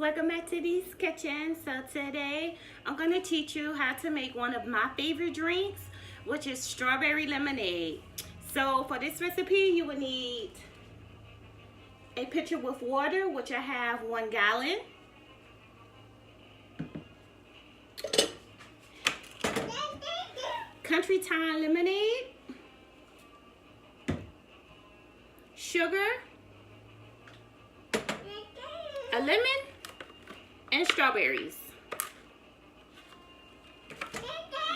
welcome back to D's Kitchen. So today I'm going to teach you how to make one of my favorite drinks, which is strawberry lemonade. So for this recipe you will need a pitcher with water, which I have 1 gallon. Country Time lemonade, sugar, a lemon, and strawberries.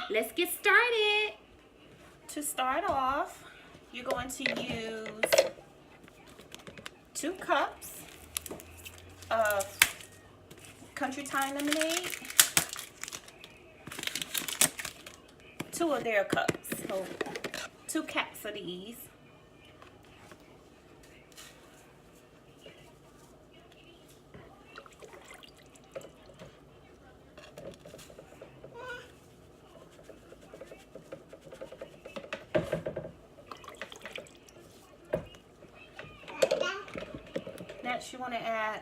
Let's get started. To start off, you're going to use 2 cups of Country Time lemonade, 2 of their cups, so 2 caps of these. Next, you want to add,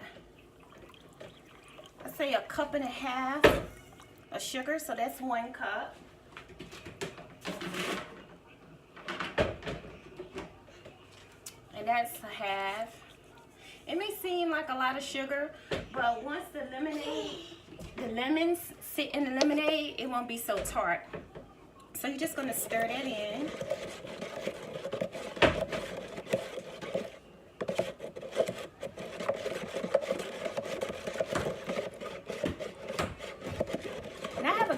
let's say, 1.5 cups of sugar, so that's 1 cup. And that's a half. It may seem like a lot of sugar, but once the lemons sit in the lemonade, it won't be so tart. So you're just going to stir that in.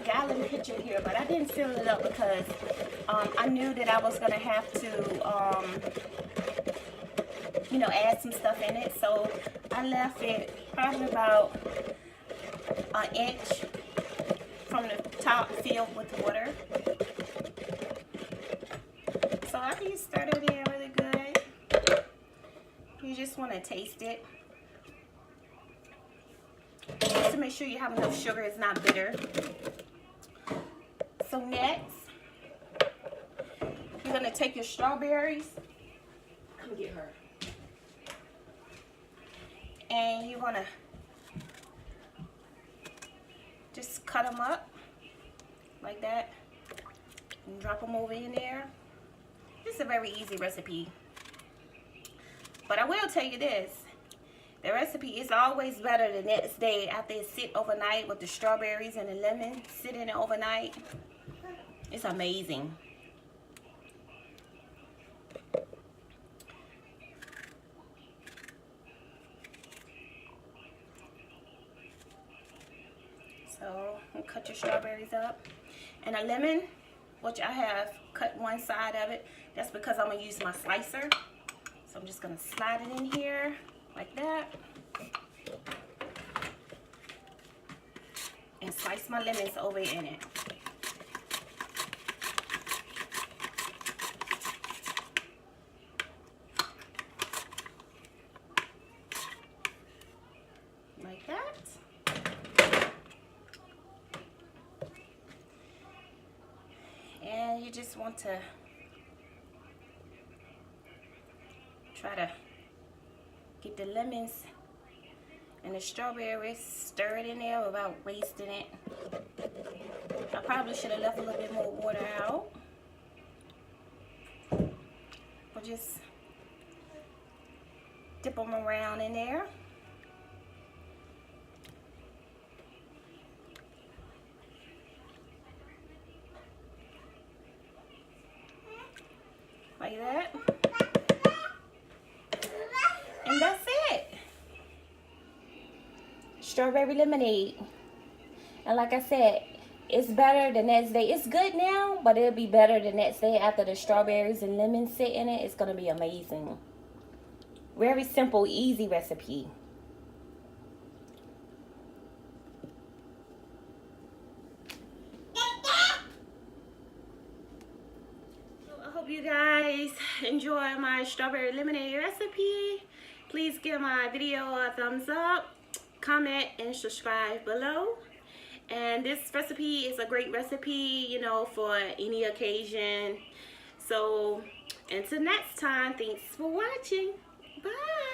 Gallon pitcher here, but I didn't fill it up because I knew that I was going to have to add some stuff in it, so I left it probably about 1 inch from the top filled with water. So after you stir it in really good, you just want to taste it just to make sure you have enough sugar, it's not bitter. So next, you're going to take your strawberries, come get her, and you want to just cut them up like that and drop them over in there. This is a very easy recipe, but I will tell you this, the recipe is always better the next day after it sit overnight with the strawberries and the lemon sitting overnight. It's amazing. So cut your strawberries up. And a lemon, which I have cut one side of it. That's because I'm going to use my slicer. So I'm just going to slide it in here like that. And slice my lemons over in it. Like that. And you just want to try to get the lemons and the strawberries, stir it in there without wasting it. I probably should have left a little bit more water out. But just dip them around in there. Like that. And that's it. Strawberry lemonade. And like I said, it's better the next day. It's good now, but it'll be better the next day after the strawberries and lemons sit in it. It's going to be amazing. Very simple, easy recipe. I hope you guys enjoy my strawberry lemonade recipe. Please give my video a thumbs up, comment, and subscribe below. And this recipe is a great recipe, you know, for any occasion. So until next time, thanks for watching. Bye.